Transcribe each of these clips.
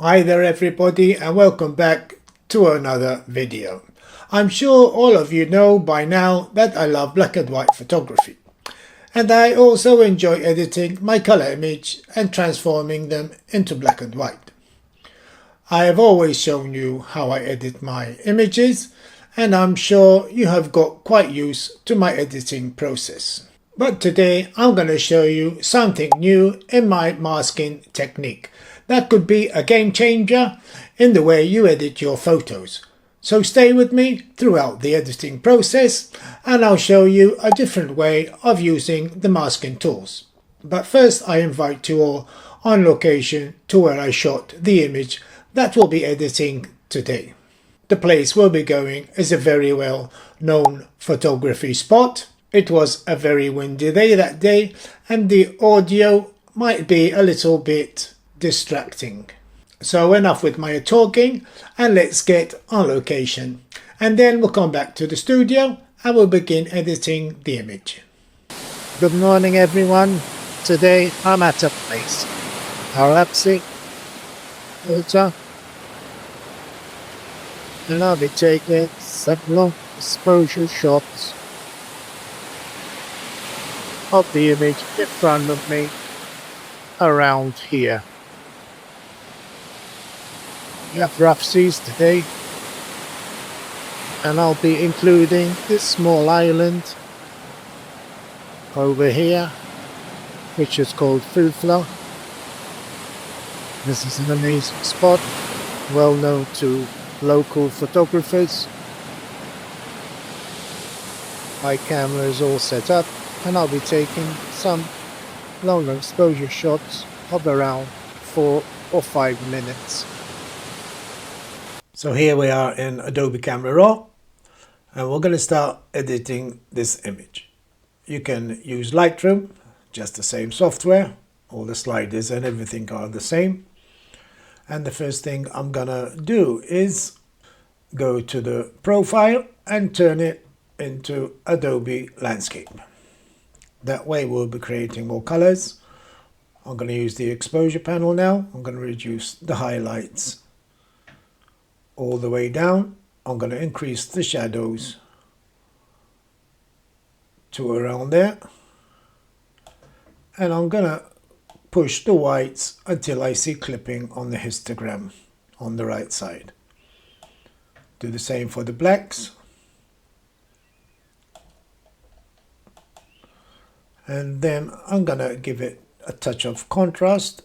Hi there everybody and welcome back to another video. I'm sure all of you know by now that I love black and white photography. And I also enjoy editing my color image and transforming them into black and white. I have always shown you how I edit my images and I'm sure you have got quite used to my editing process. But today I'm going to show you something new in my masking technique that could be a game changer in the way you edit your photos. So stay with me throughout the editing process and I'll show you a different way of using the masking tools. But first I invite you all on location to where I shot the image that we'll be editing today. The place we'll be going is a very well known photography spot. It was a very windy day that day and the audio might be a little bit distracting. So enough with my talking and let's get on location. And then we'll come back to the studio and we'll begin editing the image. Good morning everyone. Today I'm at a place. Arapsi filter. And I'll be taking several exposure shots of the image in front of me around here. We have rough seas today and I'll be including this small island over here which is called Filfla. This is an amazing spot, well known to local photographers. My camera is all set up and I'll be taking some long exposure shots of around 4 or 5 minutes. So here we are in Adobe Camera Raw and we're going to start editing this image. You can use Lightroom, just the same software, all the sliders and everything are the same. And the first thing I'm gonna do is go to the profile and turn it into Adobe Landscape. That way we'll be creating more colors. I'm going to use the exposure panel now. I'm going to reduce the highlights all the way down. I'm going to increase the shadows to around there. And I'm going to push the whites until I see clipping on the histogram on the right side. Do the same for the blacks. And then I'm going to give it a touch of contrast.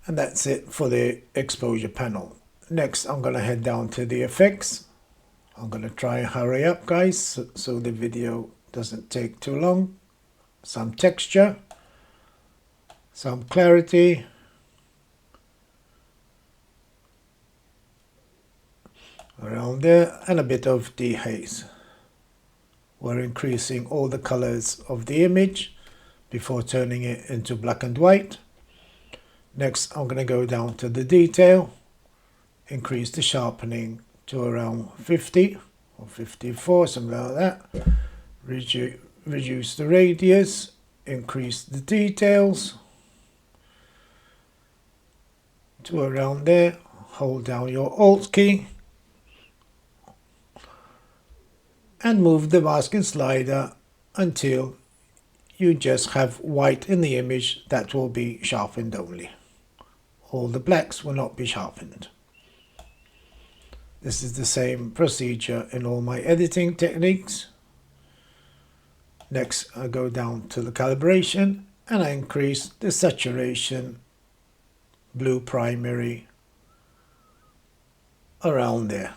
And that's it for the exposure panel. Next, I'm going to head down to the effects. I'm going to try and hurry up, guys, so the video doesn't take too long. Some texture, some clarity, around there, and a bit of dehaze. We're increasing all the colors of the image before turning it into black and white. Next, I'm going to go down to the detail, increase the sharpening to around 50 or 54, something like that. Reduce the radius, increase the details to around there. Hold down your Alt key and move the masking slider until you just have white in the image that will be sharpened only. All the blacks will not be sharpened. This is the same procedure in all my editing techniques. Next, I go down to the calibration and I increase the saturation, blue primary, around there.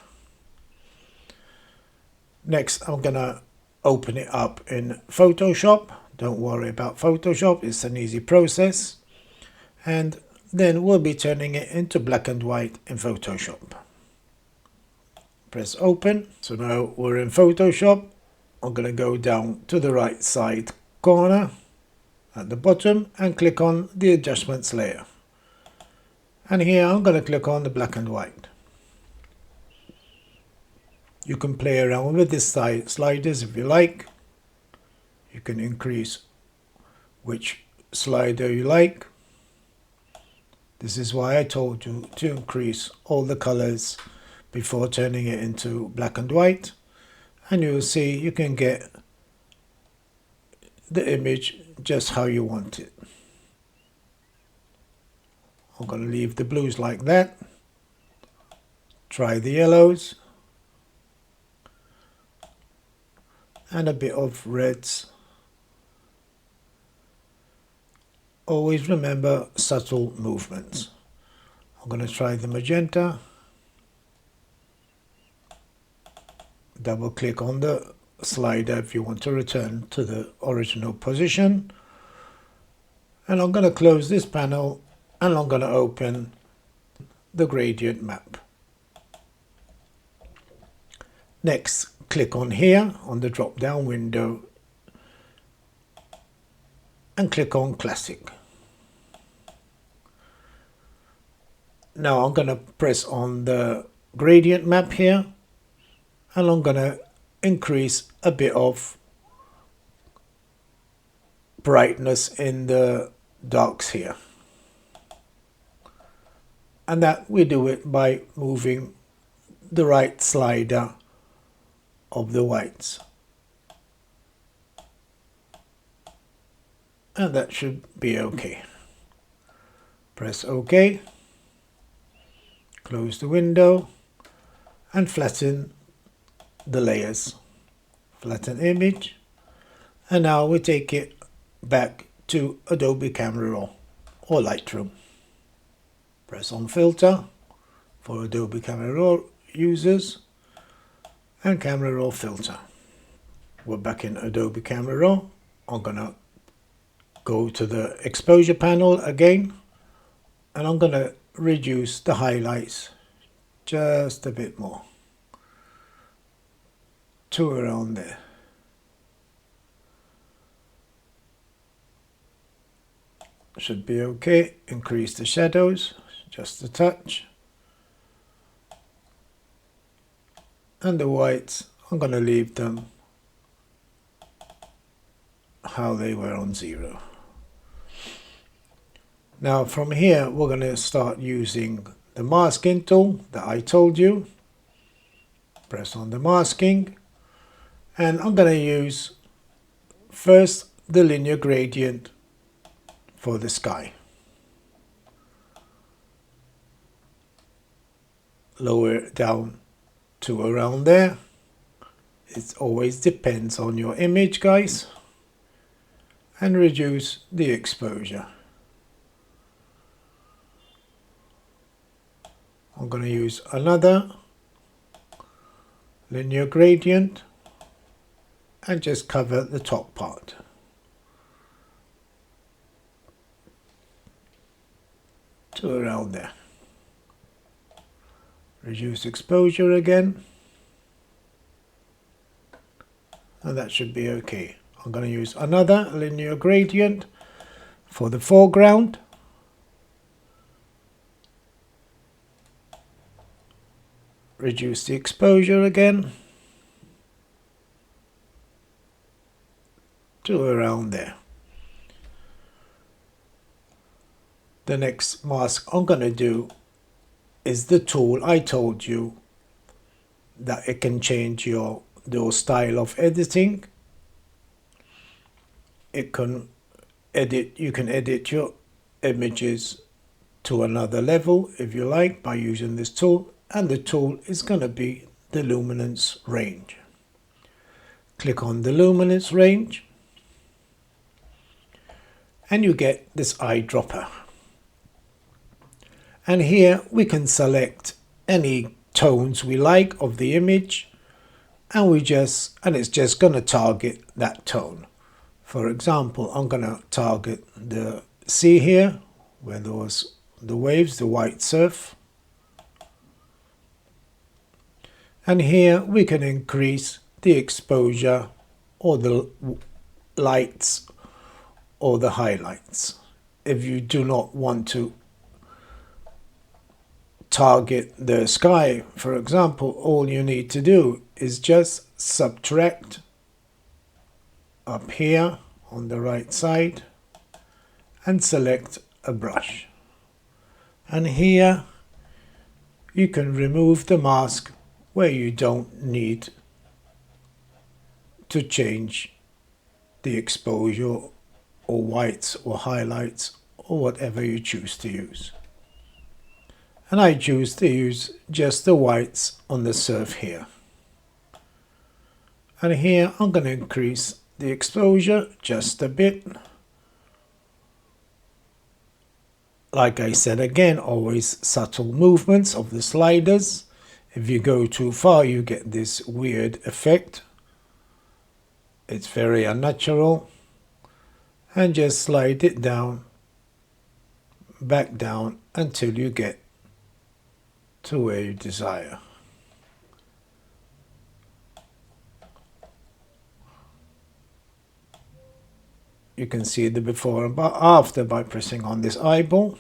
Next, I'm going to open it up in Photoshop. Don't worry about Photoshop, it's an easy process. And then we'll be turning it into black and white in Photoshop. Press open. So now we're in Photoshop. I'm going to go down to the right side corner at the bottom and click on the adjustments layer. And here I'm going to click on the black and white. You can play around with this sliders if you like. You can increase which slider you like. This is why I told you to increase all the colors before turning it into black and white, and you'll see you can get the image just how you want it. I'm going to leave the blues like that. Try the yellows and a bit of reds. Always remember subtle movements. I'm going to try the magenta. Double click on the slider if you want to return to the original position. And I'm going to close this panel and I'm going to open the gradient map. Next, click on here on the drop down window and click on Classic. Now I'm going to press on the gradient map here and I'm going to increase a bit of brightness in the darks here. And that we do it by moving the right slider of the whites. And that should be okay. Press OK. Close the window and flatten the layers. Flatten image. And now we take it back to Adobe Camera Raw or Lightroom. Press on Filter for Adobe Camera Raw users and Camera Raw Filter. We're back in Adobe Camera Raw. I'm gonna go to the exposure panel again and I'm gonna reduce the highlights just a bit more to around there. Should be okay. Increase the shadows just a touch. And the whites, I'm going to leave them how they were on 0. Now from here we're going to start using the masking tool that I told you. Press on the masking and I'm going to use first the linear gradient for the sky. Lower it down to around there. It always depends on your image, guys. And reduce the exposure. I'm going to use another linear gradient and just cover the top part. To around there. Reduce exposure again. And that should be okay. I'm going to use another linear gradient for the foreground. Reduce the exposure again to around there. The next mask I'm going to do is the tool I told you that it can change your style of editing. It can edit, you can edit your images to another level if you like by using this tool, and the tool is going to be the luminance range. Click on the luminance range and you get this eyedropper. And here we can select any tones we like of the image and it's just going to target that tone. For example, I'm going to target the sea here where there was the waves, the white surf. And here we can increase the exposure or the lights or the highlights. If you do not want to target the sky, for example, all you need to do is just subtract up here on the right side and select a brush. And here you can remove the mask where you don't need to change the exposure or whites or highlights or whatever you choose to use. And I choose to use just the whites on the surf here. And here I'm going to increase the exposure just a bit. Like I said again, always subtle movements of the sliders. If you go too far, you get this weird effect. It's very unnatural. And just slide it down, back down until you get to where you desire. You can see the before and after by pressing on this eyeball.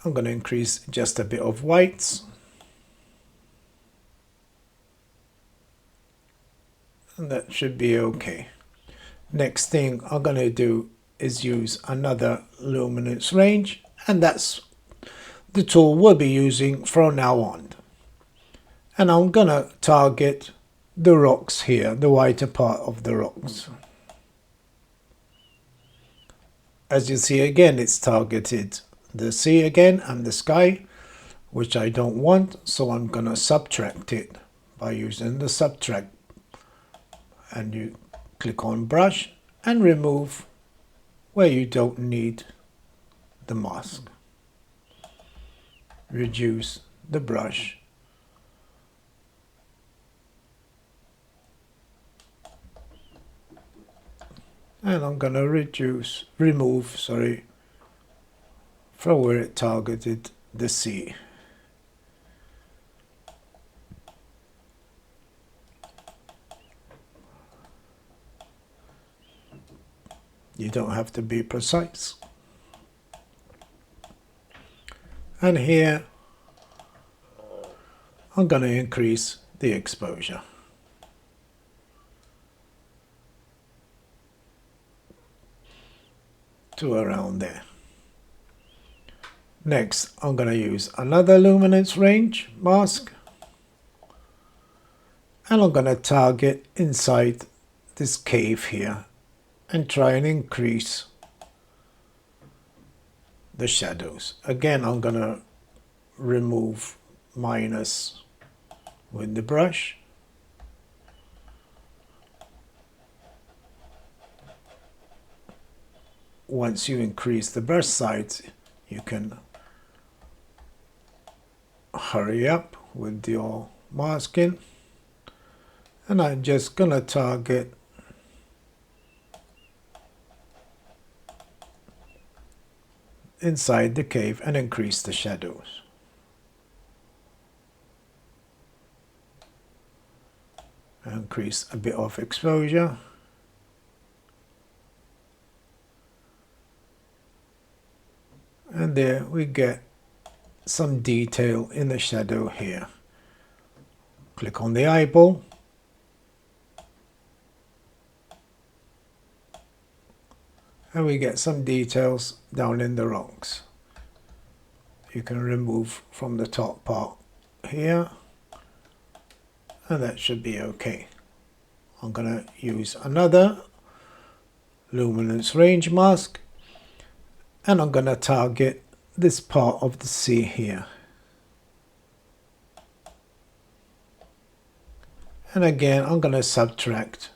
I'm going to increase just a bit of whites. And that should be okay. Next thing I'm going to do is use another luminance range, and that's the tool we'll be using from now on. And I'm going to target the rocks here, the whiter part of the rocks. As you see again, it's targeted the sea again and the sky, which I don't want, so I'm going to subtract it by using the subtract. And you click on brush and remove where you don't need the mask. Reduce the brush. And I'm going to remove from where it targeted the sea. You don't have to be precise. And here I'm going to increase the exposure. To around there. Next, I'm going to use another luminance range mask, and I'm going to target inside this cave here and try and increase the shadows. Again, I'm going to remove minus with the brush. Once you increase the brush size, you can hurry up with your masking. And I'm just going to target inside the cave and increase the shadows. Increase a bit of exposure. And there we get some detail in the shadow here. Click on the eyeball. And we get some details down in the rocks. You can remove from the top part here. And that should be okay. I'm going to use another luminance range mask. And I'm going to target this part of the sea here. And again, I'm going to subtract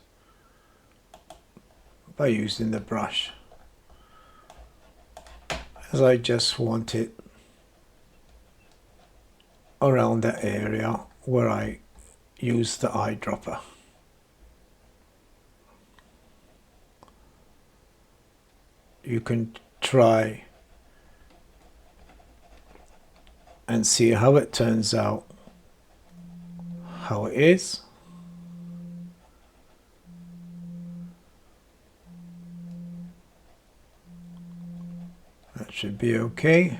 by using the brush, as I just want it around the area where I use the eyedropper. You can try and see how it turns out, how it is. That should be okay.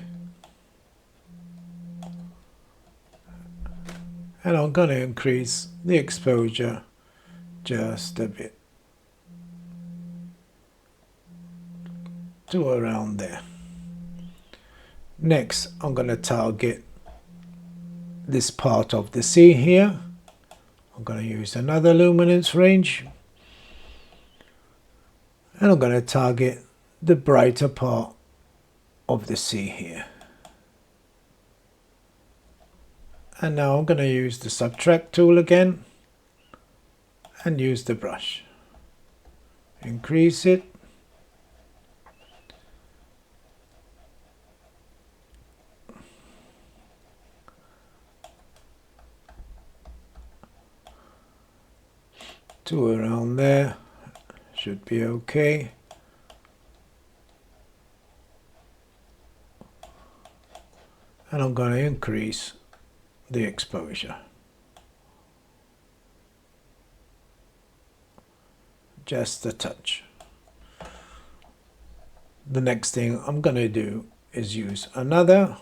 And I'm going to increase the exposure just a bit. to around there. Next, I'm going to target this part of the sea here. I'm going to use another luminance range, and I'm going to target the brighter part of the sea here. And now I'm going to use the subtract tool again and use the brush. Increase it. To around there, should be okay. And I'm going to increase the exposure. Just a touch. The next thing I'm going to do is use another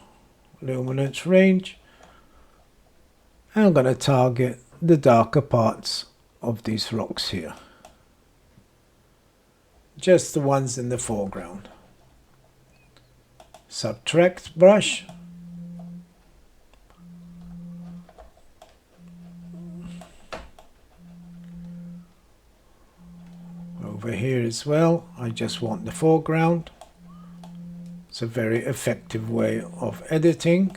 luminance range, and I'm going to target the darker parts of these rocks here, just the ones in the foreground. Subtract brush, over here as well. I just want the foreground. It's a very effective way of editing.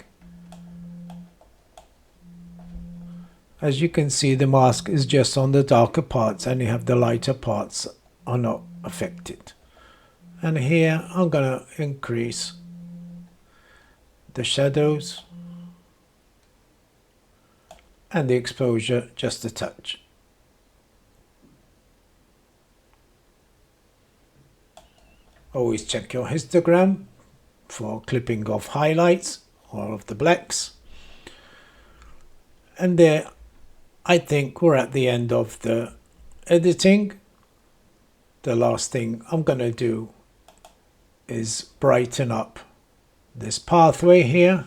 As you can see, the mask is just on the darker parts, and you have the lighter parts are not affected. And here I'm going to increase the shadows and the exposure just a touch. Always check your histogram for clipping off highlights or of the blacks. And there, I think we're at the end of the editing. The last thing I'm going to do is brighten up this pathway here,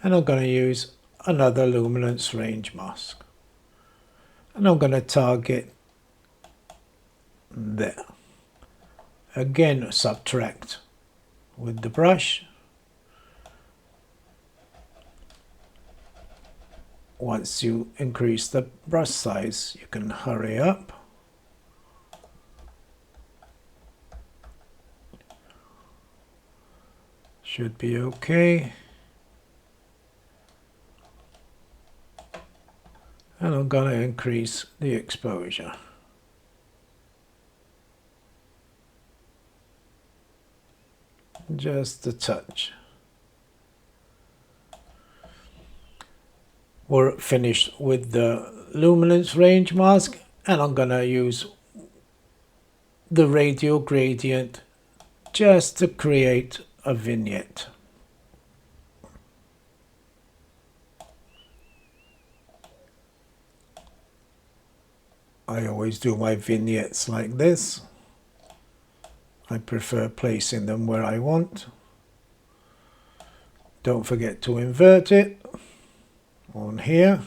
and I'm going to use another luminance range mask, and I'm going to target there. Again, subtract with the brush. Once you increase the brush size, you can hurry up. Should be okay. And I'm going to increase the exposure. Just a touch. We're finished with the luminance range mask, and I'm going to use the radial gradient just to create a vignette. I always do my vignettes like this. I prefer placing them where I want. Don't forget to invert it on here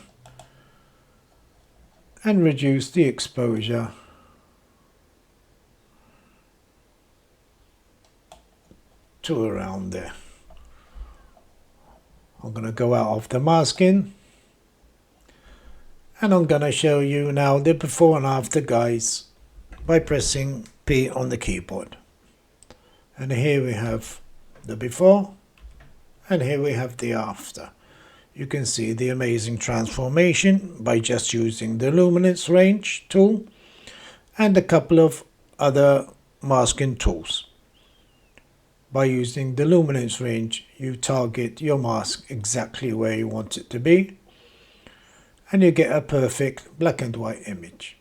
and reduce the exposure to around there. I'm going to go out of the masking, and I'm going to show you now the before and after, guys, by pressing P on the keyboard. And here we have the before, and here we have the after. You can see the amazing transformation by just using the luminance range tool and a couple of other masking tools. By using the luminance range, you target your mask exactly where you want it to be, and you get a perfect black and white image.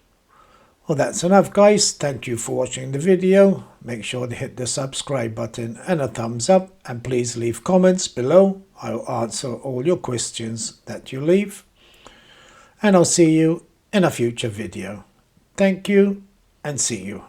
Well, that's enough, guys. Thank you for watching the video. Make sure to hit the subscribe button and a thumbs up, and please leave comments below. I'll answer all your questions that you leave, and I'll see you in a future video. Thank you, and see you.